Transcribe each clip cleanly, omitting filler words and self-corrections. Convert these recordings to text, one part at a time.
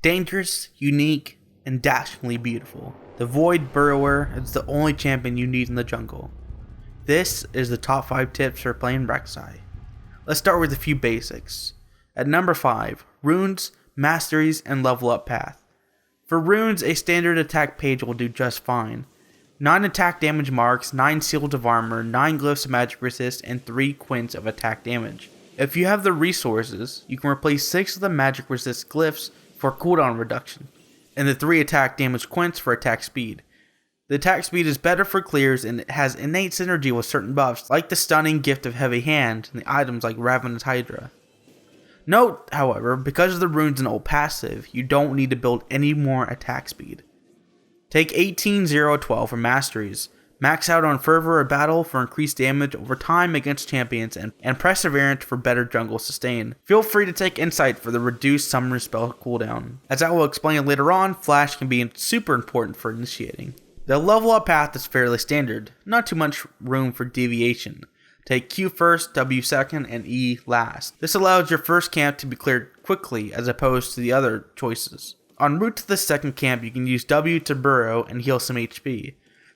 Dangerous, unique, and dashingly beautiful. The Void Burrower is the only champion you need in the jungle. This is the top 5 tips for playing Rek'Sai. Let's start with a few basics. At number 5, runes, masteries, and level up path. For runes, a standard attack page will do just fine. 9 attack damage marks, 9 seals of armor, 9 glyphs of magic resist, and 3 quints of attack damage. If you have the resources, you can replace 6 of the magic resist glyphs for cooldown reduction, and the 3 attack damage quints for attack speed. The attack speed is better for clears and it has innate synergy with certain buffs like the stunning gift of heavy hand and the items like Ravenous Hydra. Note, however, because of the runes and ult passive, you don't need to build any more attack speed. Take 18-0-12 for masteries, max out on Fervor of Battle for increased damage over time against champions, and Perseverance for better jungle sustain. Feel free to take Insight for the reduced summon spell cooldown. As I will explain later on, Flash can be super important for initiating. The level up path is fairly standard, not too much room for deviation. Take Q first, W second, and E last. This allows your first camp to be cleared quickly as opposed to the other choices. En route to the second camp, you can use W to burrow and heal some HP.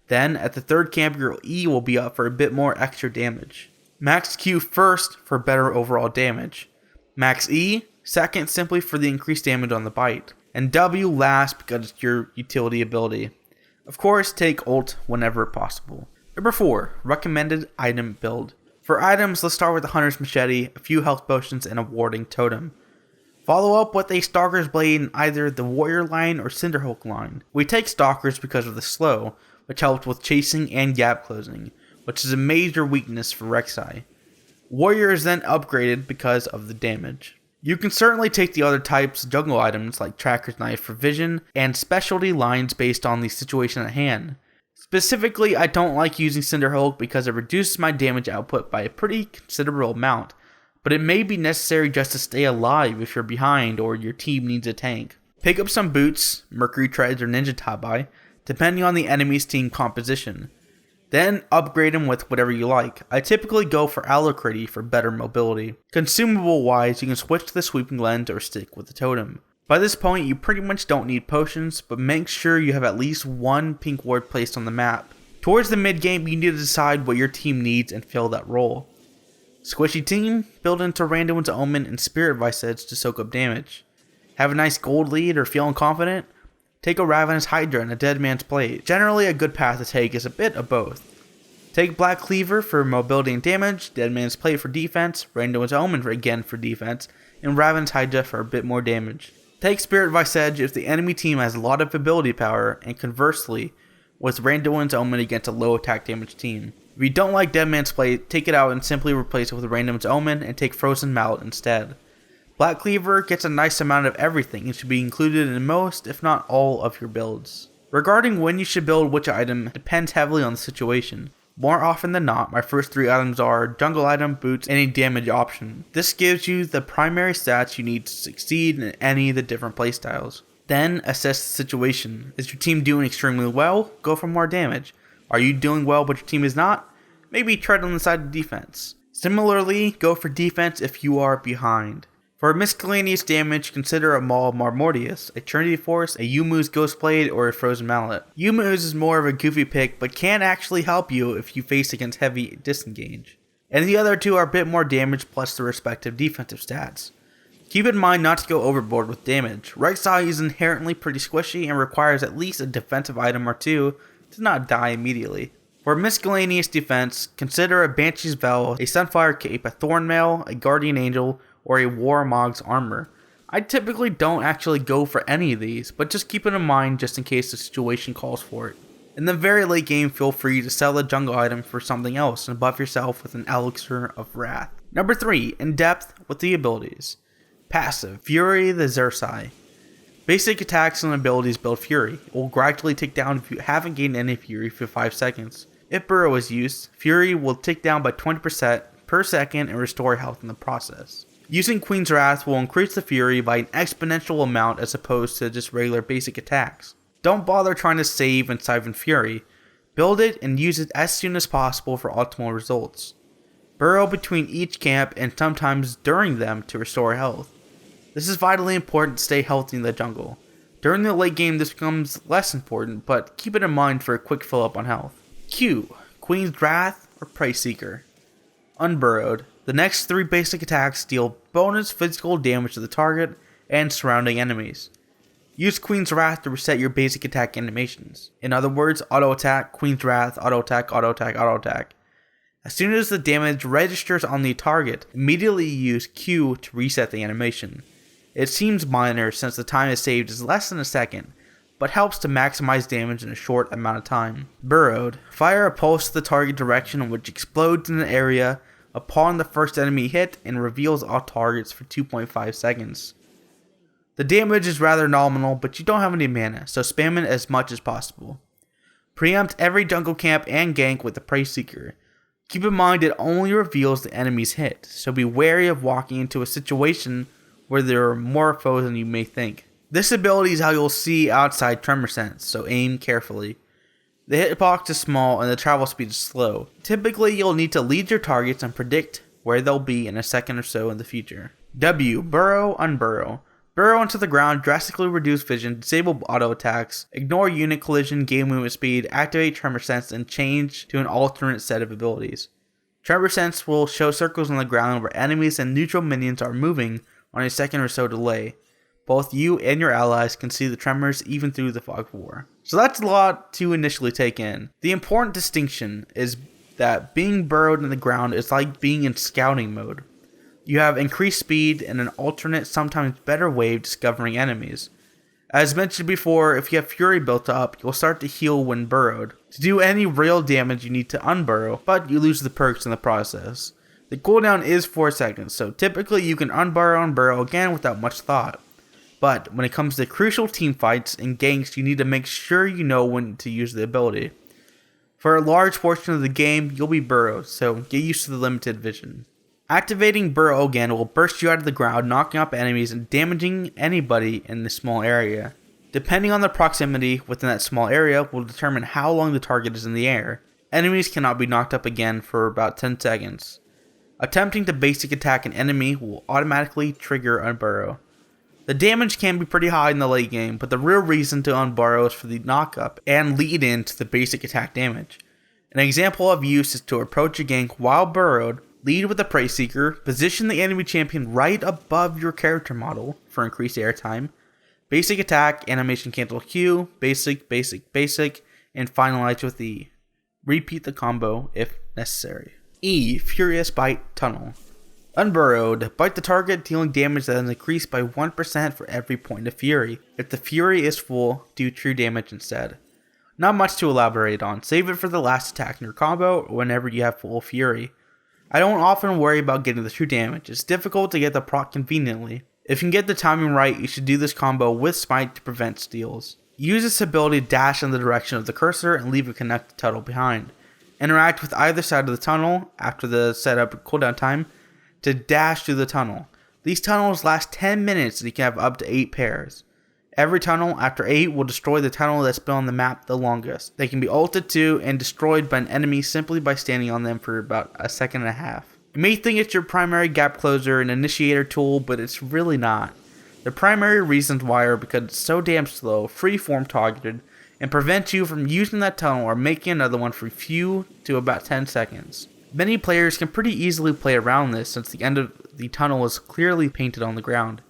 Then, at the third camp, your E will be up for a bit more extra damage. Max Q first for better overall damage. Max E second simply for the increased damage on the bite. And W last because it's your utility ability. Of course, take ult whenever possible. Number 4, recommended item build. For items, let's start with the Hunter's Machete, a few health potions, and a warding totem. Follow up with a Stalker's Blade in either the Warrior line or Cinderhulk line. We take Stalkers because of the slow, which helps with chasing and gap closing, which is a major weakness for Rek'Sai. Warrior is then upgraded because of the damage. You can certainly take the other types jungle items like Tracker's Knife for vision, and specialty lines based on the situation at hand. Specifically, I don't like using Cinderhulk because it reduces my damage output by a pretty considerable amount, but it may be necessary just to stay alive if you're behind or your team needs a tank. Pick up some boots, Mercury Treads or Ninja Tabai, depending on the enemy's team composition. Then upgrade them with whatever you like. I typically go for Alacrity for better mobility. Consumable wise, you can switch to the Sweeping Lens or stick with the Totem. By this point, you pretty much don't need potions, but make sure you have at least one pink ward placed on the map. Towards the mid game, you need to decide what your team needs and fill that role. Squishy team, build into Randuin's Omen and Spirit Visage to soak up damage. Have a nice gold lead or feeling confident? Take a Ravenous Hydra and a Dead Man's Blade. Generally a good path to take is a bit of both. Take Black Cleaver for mobility and damage, Dead Man's Blade for defense, Randuin's Omen again for defense, and Ravenous Hydra for a bit more damage. Take Spirit Visage if the enemy team has a lot of ability power, and conversely, with Randuin's Omen against a low attack damage team. If you don't like Dead Man's Blade, take it out and simply replace it with Randuin's Omen and take Frozen Mallet instead. Black Cleaver gets a nice amount of everything and should be included in most, if not all, of your builds. Regarding when you should build which item depends heavily on the situation. More often than not, my first 3 items are jungle item, boots, and a damage option. This gives you the primary stats you need to succeed in any of the different playstyles. Then assess the situation. Is your team doing extremely well? Go for more damage. Are you doing well but your team is not? Maybe tread on the side of defense. Similarly, go for defense if you are behind. For miscellaneous damage, consider a Maul of Marmortius, a Trinity Force, a Yumu's Ghost Blade, or a Frozen Mallet. Yumu's is more of a goofy pick, but can actually help you if you face against heavy disengage. And the other 2 are a bit more damage plus the respective defensive stats. Keep in mind not to go overboard with damage. Rek'Sai is inherently pretty squishy and requires at least a defensive item or 2 to not die immediately. For miscellaneous defense, consider a Banshee's Veil, a Sunfire Cape, a Thornmail, a Guardian Angel, or a Warmog's armor. I typically don't actually go for any of these, but just keep it in mind just in case the situation calls for it. In the very late game, feel free to sell a jungle item for something else and buff yourself with an Elixir of Wrath. Number 3, in depth with the abilities. Passive, Fury the Rek'Sai. Basic attacks and abilities build Fury. It will gradually tick down if you haven't gained any Fury for 5 seconds. If Burrow is used, Fury will tick down by 20% per second and restore health in the process. Using Queen's Wrath will increase the Fury by an exponential amount as opposed to just regular basic attacks. Don't bother trying to save and siphon Fury. Build it and use it as soon as possible for optimal results. Burrow between each camp and sometimes during them to restore health. This is vitally important to stay healthy in the jungle. During the late game this becomes less important, but keep it in mind for a quick fill up on health. Q, Queen's Wrath or Prey Seeker. Unburrowed. The next 3 basic attacks deal bonus physical damage to the target and surrounding enemies. Use Queen's Wrath to reset your basic attack animations. In other words, auto attack, Queen's Wrath, auto attack, auto attack, auto attack. As soon as the damage registers on the target, immediately use Q to reset the animation. It seems minor since the time is saved is less than a second, but helps to maximize damage in a short amount of time. Burrowed. Fire a pulse to the target direction which explodes in an area upon the first enemy hit and reveals all targets for 2.5 seconds. The damage is rather nominal, but you don't have any mana, so spam it as much as possible. Preempt every jungle camp and gank with the Prey Seeker. Keep in mind it only reveals the enemy's hit, so be wary of walking into a situation where there are more foes than you may think. This ability is how you'll see outside tremor sense, so aim carefully. The hitbox is small and the travel speed is slow. Typically you'll need to lead your targets and predict where they'll be in a second or so in the future. W. Burrow, Unburrow. Burrow into the ground, drastically reduce vision, disable auto attacks, ignore unit collision, game movement speed, activate tremor sense, and change to an alternate set of abilities. Tremor sense will show circles on the ground where enemies and neutral minions are moving on a second or so delay. Both you and your allies can see the tremors even through the fog of war. So that's a lot to initially take in. The important distinction is that being burrowed in the ground is like being in scouting mode. You have increased speed and an alternate, sometimes better way of discovering enemies. As mentioned before, if you have Fury built up, you'll start to heal when burrowed. To do any real damage you need to unburrow, but you lose the perks in the process. The cooldown is 4 seconds, so typically you can unburrow and burrow again without much thought. But when it comes to crucial team fights and ganks, you need to make sure you know when to use the ability. For a large portion of the game, you'll be burrowed, so get used to the limited vision. Activating Burrow again will burst you out of the ground, knocking up enemies and damaging anybody in the small area. Depending on the proximity within that small area will determine how long the target is in the air. Enemies cannot be knocked up again for about 10 seconds. Attempting to basic attack an enemy will automatically trigger Unburrow. The damage can be pretty high in the late game, but the real reason to unburrow is for the knockup and lead into the basic attack damage. An example of use is to approach a gank while burrowed, lead with a Prey Seeker, position the enemy champion right above your character model for increased airtime, basic attack, animation cancel Q, basic, basic, basic, and finalize with E. Repeat the combo if necessary. E. Furious Bite Tunnel. Unburrowed. Bite the target, dealing damage that is increased by 1% for every point of Fury. If the Fury is full, do true damage instead. Not much to elaborate on. Save it for the last attack in your combo or whenever you have full Fury. I don't often worry about getting the true damage. It's difficult to get the proc conveniently. If you can get the timing right, you should do this combo with Smite to prevent steals. Use this ability to dash in the direction of the cursor and leave a connected tunnel behind. Interact with either side of the tunnel after the setup cooldown time to dash through the tunnel. These tunnels last 10 minutes and you can have up to 8 pairs. Every tunnel after 8 will destroy the tunnel that's been on the map the longest. They can be ulted to and destroyed by an enemy simply by standing on them for about a second and a half. You may think it's your primary gap closer and initiator tool, but it's really not. The primary reasons why are because it's so damn slow, freeform targeted, and prevents you from using that tunnel or making another one for few to about 10 seconds. Many players can pretty easily play around this since the end of the tunnel is clearly painted on the ground.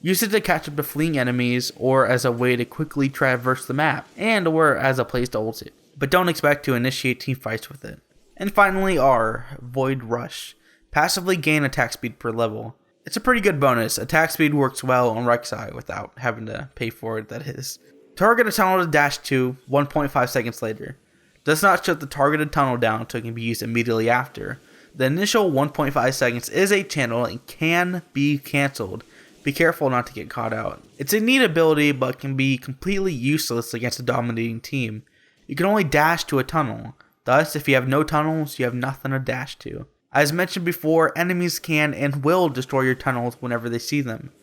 Use it to catch up to fleeing enemies or as a way to quickly traverse the map and or as a place to ult it. But don't expect to initiate team fights with it. And finally R, Void Rush. Passively gain attack speed per level. It's a pretty good bonus. Attack speed works well on Rek'Sai without having to pay for it, that is. Target a tunnel to dash to 1.5 seconds later. Does not shut the targeted tunnel down until it can be used immediately after. The initial 1.5 seconds is a channel and can be cancelled. Be careful not to get caught out. It's a neat ability but can be completely useless against a dominating team. You can only dash to a tunnel. Thus, if you have no tunnels, you have nothing to dash to. As mentioned before, enemies can and will destroy your tunnels whenever they see them.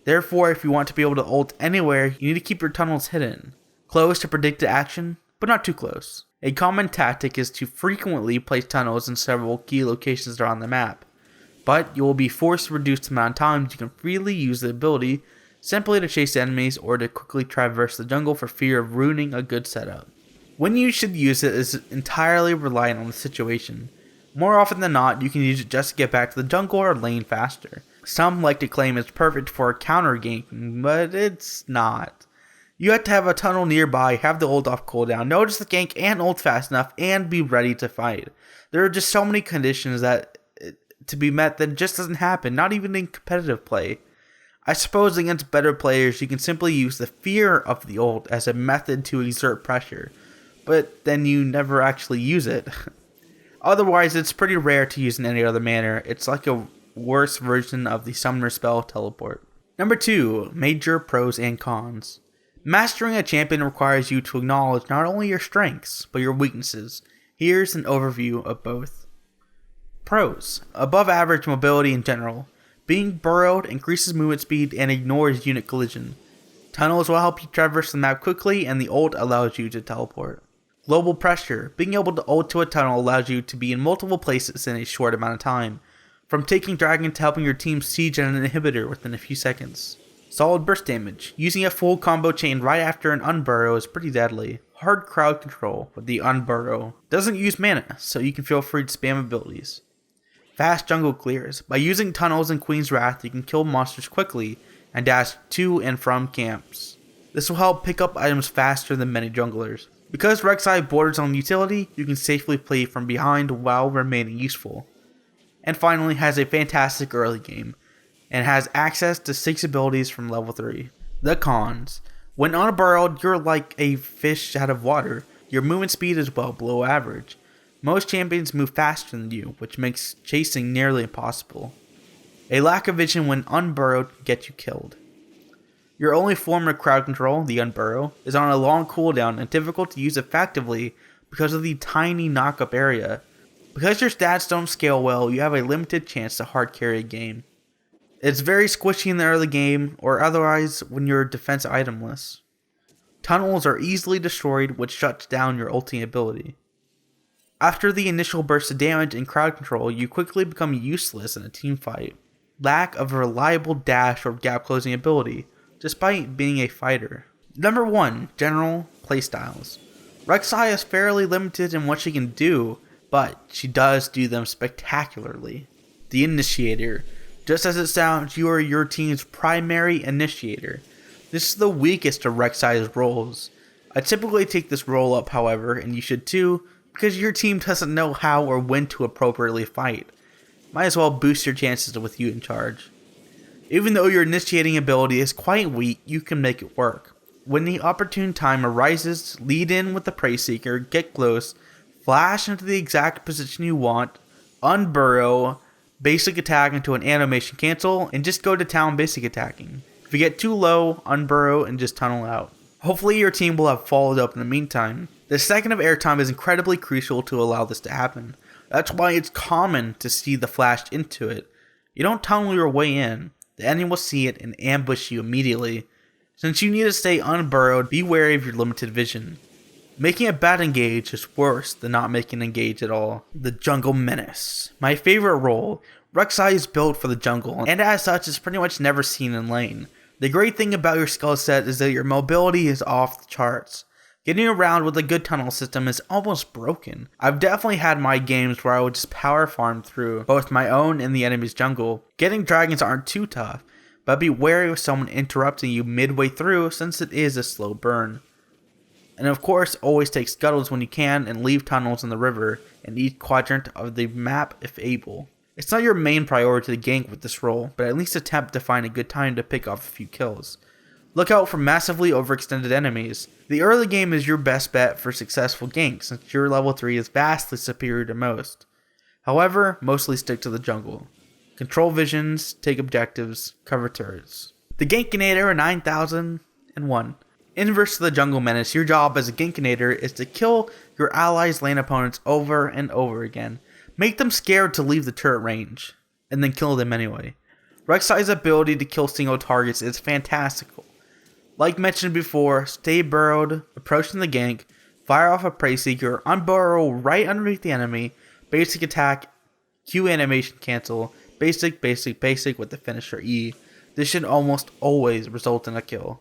Therefore, if you want to be able to ult anywhere, you need to keep your tunnels hidden. Close to predict the action, but not too close. A common tactic is to frequently place tunnels in several key locations around the map. but you will be forced to reduce the amount of times you can freely use the ability simply to chase enemies or to quickly traverse the jungle for fear of ruining a good setup. When you should use it is entirely reliant on the situation. More often than not, you can use it just to get back to the jungle or lane faster. Some like to claim it's perfect for counter ganking, but it's not. You have to have a tunnel nearby, have the ult off cooldown, notice the gank and ult fast enough, and be ready to fight. There are just so many conditions that to be met that just doesn't happen, not even in competitive play. I suppose against better players you can simply use the fear of the ult as a method to exert pressure, but then you never actually use it. Otherwise, it's pretty rare to use in any other manner. It's like a worse version of the summoner spell teleport. Number 2. Major pros and cons. Mastering a champion requires you to acknowledge not only your strengths, but your weaknesses. Here's an overview of both. Pros. Above average mobility in general. Being burrowed increases movement speed and ignores unit collision. Tunnels will help you traverse the map quickly, and the ult allows you to teleport. Global pressure. Being able to ult to a tunnel allows you to be in multiple places in a short amount of time, from taking dragon to helping your team siege an inhibitor within a few seconds. Solid burst damage. Using a full combo chain right after an unburrow is pretty deadly. Hard crowd control with the unburrow. Doesn't use mana, so you can feel free to spam abilities. Fast jungle clears. By using tunnels and Queen's Wrath, you can kill monsters quickly and dash to and from camps. This will help pick up items faster than many junglers. Because Rek'Sai borders on utility, you can safely play from behind while remaining useful. And finally, has a fantastic early game, and has access to 6 abilities from level 3. The cons. When unburrowed, you're like a fish out of water. Your movement speed is well below average. Most champions move faster than you, which makes chasing nearly impossible. A lack of vision when unburrowed can get you killed. Your only form of crowd control, the unburrow, is on a long cooldown and difficult to use effectively because of the tiny knock-up area. Because your stats don't scale well, you have a limited chance to hard carry a game. It's very squishy in the early game, or otherwise when you're defense itemless. Tunnels are easily destroyed, which shuts down your ulti ability. After the initial burst of damage and crowd control, you quickly become useless in a team fight. Lack of a reliable dash or gap closing ability, despite being a fighter. Number 1. General playstyles. Rek'Sai is fairly limited in what she can do, but she does do them spectacularly. The Initiator. Just as it sounds, you are your team's primary initiator. This is the weakest of Rek'Sai's roles. I typically take this role up, however, and you should too, because your team doesn't know how or when to appropriately fight. Might as well boost your chances with you in charge. Even though your initiating ability is quite weak, you can make it work. When the opportune time arises, lead in with the Prey Seeker, get close, flash into the exact position you want, unburrow, basic attack into an animation cancel, and just go to town basic attacking. If you get too low, unburrow and just tunnel out. Hopefully your team will have followed up in the meantime. The second of airtime is incredibly crucial to allow this to happen. That's why it's common to see the flash into it. You don't tunnel your way in. The enemy will see it and ambush you immediately. Since you need to stay unburrowed, be wary of your limited vision. Making a bad engage is worse than not making an engage at all. The Jungle Menace. My favorite role. Rek'Sai is built for the jungle, and as such is pretty much never seen in lane. The great thing about your skill set is that your mobility is off the charts. Getting around with a good tunnel system is almost broken. I've definitely had my games where I would just power farm through both my own and the enemy's jungle. Getting dragons aren't too tough, but be wary of someone interrupting you midway through since it is a slow burn. And of course, always take scuttles when you can and leave tunnels in the river in each quadrant of the map if able. It's not your main priority to gank with this role, but at least attempt to find a good time to pick off a few kills. Look out for massively overextended enemies. The early game is your best bet for successful ganks since your level 3 is vastly superior to most. However, mostly stick to the jungle. Control visions, take objectives, cover turrets. The Gankinator 9001. Inverse to the Jungle Menace, your job as a Gankinator is to kill your allies' lane opponents over and over again. Make them scared to leave the turret range, and then kill them anyway. Rek'Sai's ability to kill single targets is fantastical. Like mentioned before, stay burrowed, approaching the gank, fire off a Prey Seeker, unburrow right underneath the enemy, basic attack, Q animation cancel, basic with the finisher E. This should almost always result in a kill.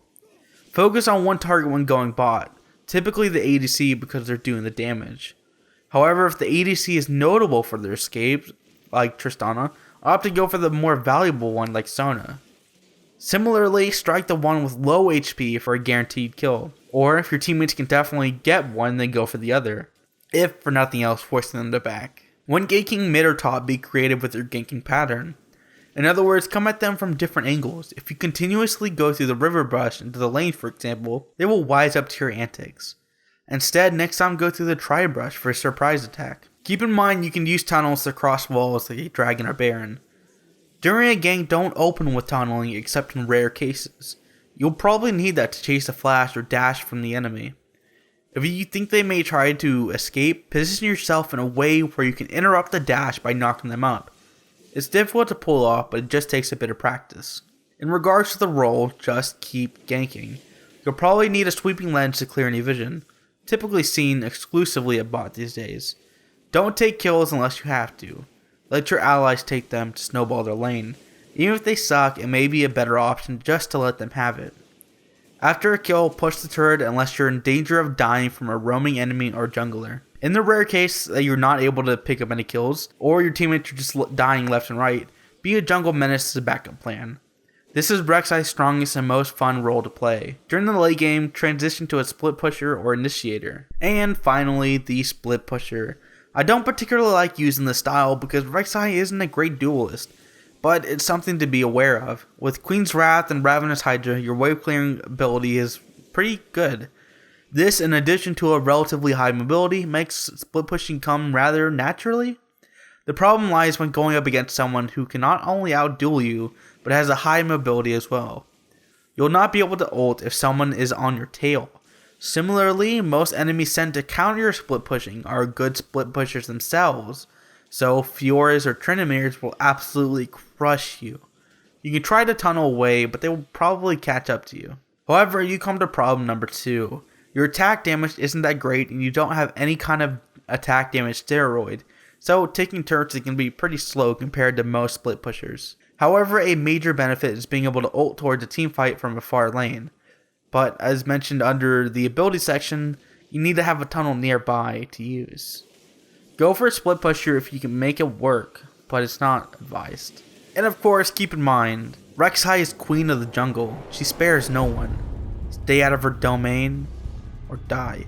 Focus on one target when going bot, typically the ADC because they're doing the damage. However, if the ADC is notable for their escapes, like Tristana, opt to go for the more valuable one like Sona. Similarly, strike the one with low HP for a guaranteed kill, or if your teammates can definitely get one, then go for the other, if for nothing else forcing them to back. When ganking mid or top, be creative with your ganking pattern. In other words, come at them from different angles. If you continuously go through the river brush into the lane, for example, they will wise up to your antics. Instead, next time go through the tri-brush for a surprise attack. Keep in mind you can use tunnels to cross walls like a dragon or baron. During a gank, don't open with tunneling except in rare cases. You'll probably need that to chase a flash or dash from the enemy. If you think they may try to escape, position yourself in a way where you can interrupt the dash by knocking them up. It's difficult to pull off, but it just takes a bit of practice. In regards to the role, just keep ganking. You'll probably need a sweeping lens to clear any vision, typically seen exclusively at bot these days. Don't take kills unless you have to. Let your allies take them to snowball their lane. Even if they suck, it may be a better option just to let them have it. After a kill, push the turret unless you're in danger of dying from a roaming enemy or jungler. In the rare case that you're not able to pick up any kills, or your teammates are just dying left and right, be a jungle menace as a backup plan. This is Rek'Sai's strongest and most fun role to play. During the late game, transition to a split pusher or initiator. And finally, the split pusher. I don't particularly like using this style because Rek'Sai isn't a great duelist, but it's something to be aware of. With Queen's Wrath and Ravenous Hydra, your wave clearing ability is pretty good. This, in addition to a relatively high mobility, makes split pushing come rather naturally. The problem lies when going up against someone who can not only outduel you, but has a high mobility as well. You'll not be able to ult if someone is on your tail. Similarly, most enemies sent to counter your split pushing are good split pushers themselves, so Fioras or Trinamirs will absolutely crush you. You can try to tunnel away, but they will probably catch up to you. However, you come to problem number 2. Your attack damage isn't that great and you don't have any kind of attack damage steroid, so taking turrets can be pretty slow compared to most split pushers. However, a major benefit is being able to ult towards a team fight from a far lane. But as mentioned under the ability section, you need to have a tunnel nearby to use. Go for a split pusher if you can make it work, but it's not advised. And of course, keep in mind, Rek'Sai is queen of the jungle. She spares no one. Stay out of her domain or die.